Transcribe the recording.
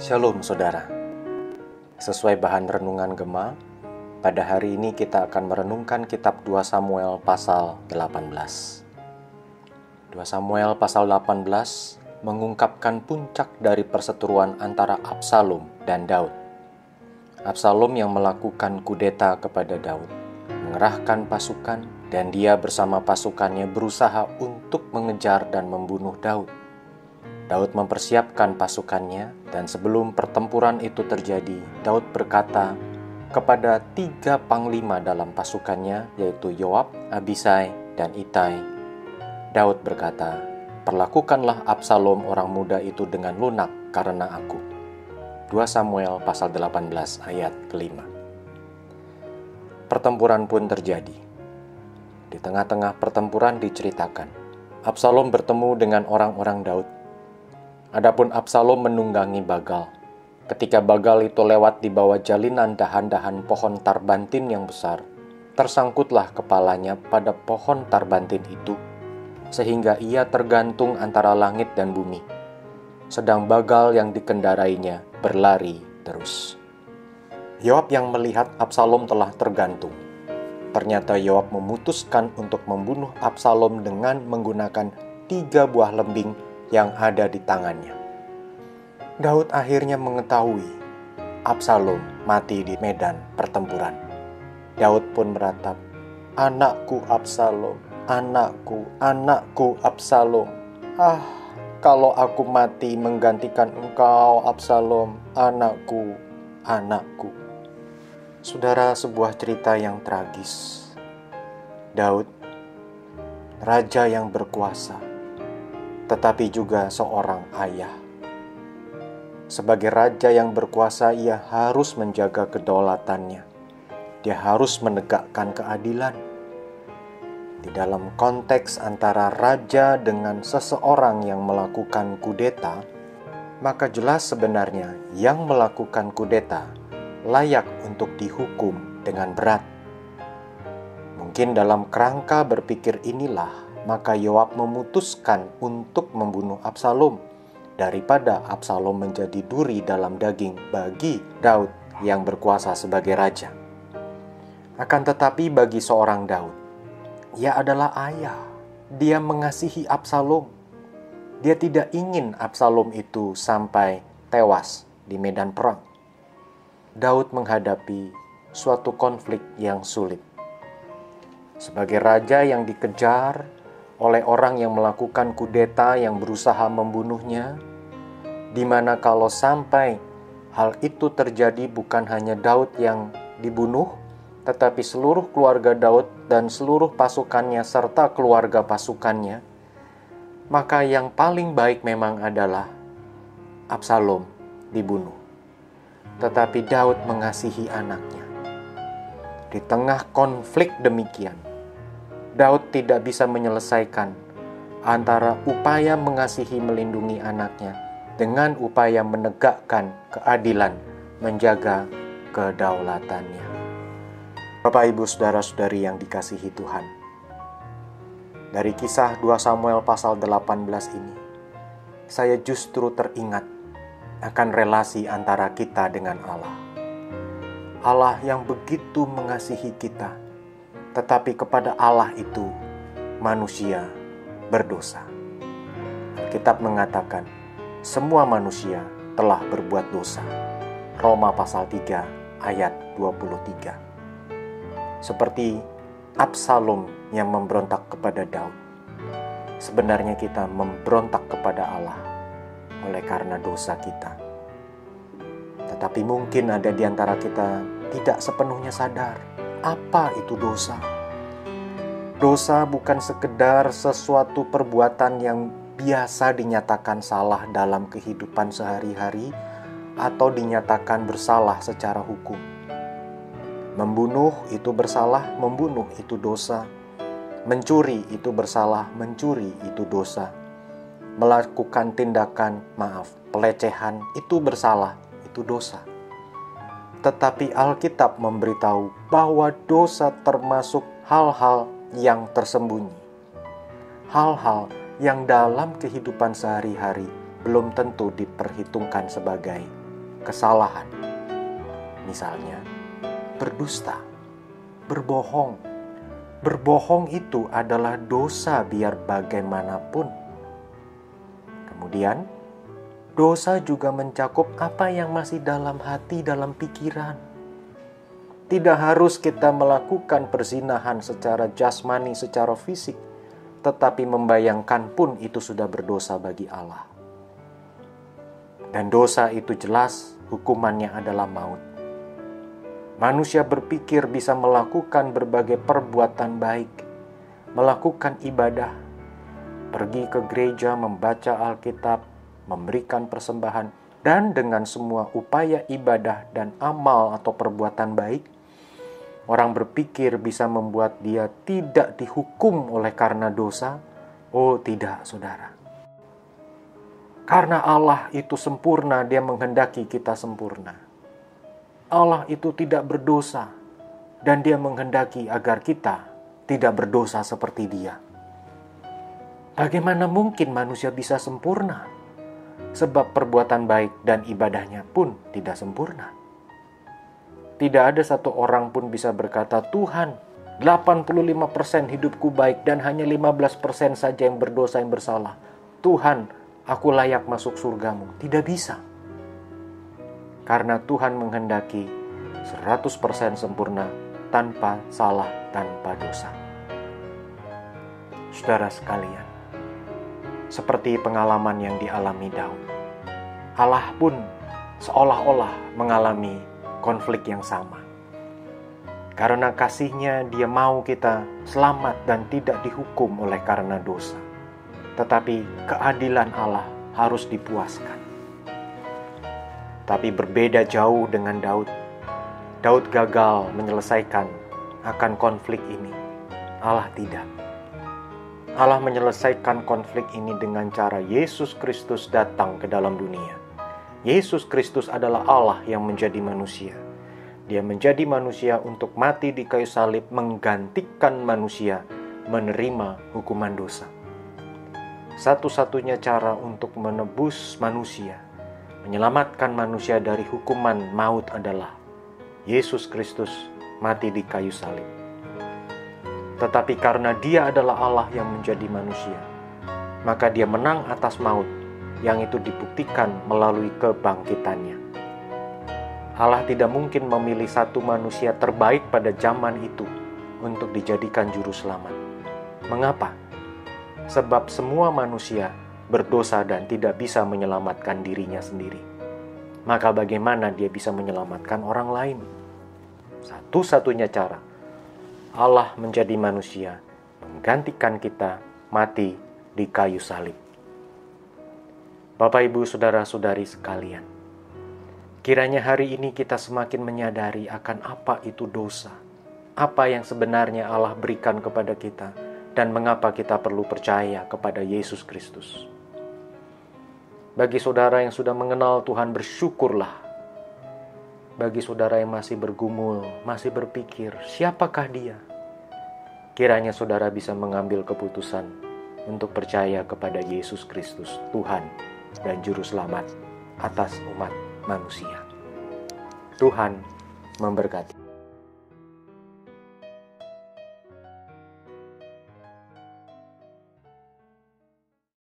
Shalom saudara. Sesuai bahan renungan Gema, pada hari ini kita akan merenungkan kitab 2 Samuel pasal 18. 2 Samuel pasal 18 mengungkapkan puncak dari perseteruan antara Absalom dan Daud. Absalom yang melakukan kudeta kepada Daud, mengerahkan pasukan, dan dia bersama pasukannya berusaha untuk mengejar dan membunuh Daud. Daud mempersiapkan pasukannya, dan sebelum pertempuran itu terjadi, Daud berkata kepada 3 panglima dalam pasukannya, yaitu Yoab, Abisai, dan Itai. Daud berkata, "Perlakukanlah Absalom orang muda itu dengan lunak karena aku." 2 Samuel pasal 18 ayat ke-5. Pertempuran pun terjadi. Di tengah-tengah pertempuran diceritakan, Absalom bertemu dengan orang-orang Daud. Adapun Absalom menunggangi Bagal. Ketika Bagal itu lewat di bawah jalinan dahan-dahan pohon tarbantin yang besar, tersangkutlah kepalanya pada pohon tarbantin itu, sehingga ia tergantung antara langit dan bumi. Sedang Bagal yang dikendarainya berlari terus. Yoab yang melihat Absalom telah tergantung. Ternyata Yoab memutuskan untuk membunuh Absalom dengan menggunakan 3 buah lembing yang ada di tangannya. Daud akhirnya mengetahui Absalom mati di medan pertempuran. Daud pun meratap, "Anakku Absalom, anakku, anakku Absalom. Kalau aku mati menggantikan engkau Absalom, anakku, anakku." Saudara, sebuah cerita yang tragis. Daud, raja yang berkuasa, tetapi juga seorang ayah. Sebagai raja yang berkuasa, ia harus menjaga kedaulatannya. Dia harus menegakkan keadilan. Di dalam konteks antara raja dengan seseorang yang melakukan kudeta, maka jelas sebenarnya yang melakukan kudeta layak untuk dihukum dengan berat. Mungkin dalam kerangka berpikir inilah maka Yoab memutuskan untuk membunuh Absalom daripada Absalom menjadi duri dalam daging bagi Daud yang berkuasa sebagai raja. Akan tetapi bagi seorang Daud, ia adalah ayah. Dia mengasihi Absalom. Dia tidak ingin Absalom itu sampai tewas di medan perang. Daud menghadapi suatu konflik yang sulit. Sebagai raja yang dikejar oleh orang yang melakukan kudeta yang berusaha membunuhnya, di mana kalau sampai hal itu terjadi bukan hanya Daud yang dibunuh, tetapi seluruh keluarga Daud dan seluruh pasukannya serta keluarga pasukannya, maka yang paling baik memang adalah Absalom dibunuh. Tetapi Daud mengasihi anaknya. Di tengah konflik demikian, Daud tidak bisa menyelesaikan antara upaya mengasihi melindungi anaknya dengan upaya menegakkan keadilan, menjaga kedaulatannya. Bapak, Ibu, saudara-saudari yang dikasihi Tuhan, dari kisah 2 Samuel pasal 18 ini, saya justru teringat akan relasi antara kita dengan Allah. Allah yang begitu mengasihi kita, tetapi kepada Allah itu manusia berdosa. Alkitab mengatakan semua manusia telah berbuat dosa. Roma pasal 3 ayat 23. Seperti Absalom yang memberontak kepada Daud, sebenarnya kita memberontak kepada Allah oleh karena dosa kita. Tetapi mungkin ada di antara kita tidak sepenuhnya sadar apa itu dosa. Dosa bukan sekedar sesuatu perbuatan yang biasa dinyatakan salah dalam kehidupan sehari-hari atau dinyatakan bersalah secara hukum. Membunuh itu bersalah, membunuh itu dosa. Mencuri itu bersalah, mencuri itu dosa. Melakukan tindakan, pelecehan itu bersalah, itu dosa. Tetapi Alkitab memberitahu bahwa dosa termasuk hal-hal yang tersembunyi. Hal-hal yang dalam kehidupan sehari-hari belum tentu diperhitungkan sebagai kesalahan. Misalnya, berdusta, berbohong. Berbohong itu adalah dosa biar bagaimanapun. Kemudian, dosa juga mencakup apa yang masih dalam hati, dalam pikiran. Tidak harus kita melakukan perzinahan secara jasmani, secara fisik, tetapi membayangkan pun itu sudah berdosa bagi Allah. Dan dosa itu jelas hukumannya adalah maut. Manusia berpikir bisa melakukan berbagai perbuatan baik, melakukan ibadah, pergi ke gereja, membaca Alkitab, memberikan persembahan, dan dengan semua upaya ibadah dan amal atau perbuatan baik, orang berpikir bisa membuat dia tidak dihukum oleh karena dosa. Oh tidak, saudara. Karena Allah itu sempurna, Dia menghendaki kita sempurna. Allah itu tidak berdosa, dan Dia menghendaki agar kita tidak berdosa seperti Dia. Bagaimana mungkin manusia bisa sempurna? Sebab perbuatan baik dan ibadahnya pun tidak sempurna. Tidak ada satu orang pun bisa berkata, Tuhan, 85% hidupku baik dan hanya 15% saja yang berdosa, yang bersalah. Tuhan, aku layak masuk surgamu. Tidak bisa. Karena Tuhan menghendaki 100% sempurna, tanpa salah, tanpa dosa. Saudara sekalian, seperti pengalaman yang dialami Daud, Allah pun seolah-olah mengalami konflik yang sama. Karena kasih-Nya, Dia mau kita selamat dan tidak dihukum oleh karena dosa. Tetapi keadilan Allah harus dipuaskan. Tapi berbeda jauh dengan Daud. Daud gagal menyelesaikan akan konflik ini. Allah tidak. Allah menyelesaikan konflik ini dengan cara Yesus Kristus datang ke dalam dunia. Yesus Kristus adalah Allah yang menjadi manusia. Dia menjadi manusia untuk mati di kayu salib, menggantikan manusia menerima hukuman dosa. Satu-satunya cara untuk menebus manusia, menyelamatkan manusia dari hukuman maut adalah Yesus Kristus mati di kayu salib. Tetapi karena Dia adalah Allah yang menjadi manusia, maka Dia menang atas maut, yang itu dibuktikan melalui kebangkitannya. Allah tidak mungkin memilih satu manusia terbaik pada zaman itu untuk dijadikan juru selamat. Mengapa? Sebab semua manusia berdosa dan tidak bisa menyelamatkan dirinya sendiri. Maka bagaimana Dia bisa menyelamatkan orang lain? Satu-satunya cara, Allah menjadi manusia, menggantikan kita mati di kayu salib. Bapak, Ibu, Saudara-saudari sekalian, kiranya hari ini kita semakin menyadari akan apa itu dosa, apa yang sebenarnya Allah berikan kepada kita, dan mengapa kita perlu percaya kepada Yesus Kristus. Bagi saudara yang sudah mengenal Tuhan, bersyukurlah. Bagi saudara yang masih bergumul, masih berpikir, siapakah Dia? Kiranya saudara bisa mengambil keputusan untuk percaya kepada Yesus Kristus, Tuhan dan Juru Selamat atas umat manusia. Tuhan memberkati.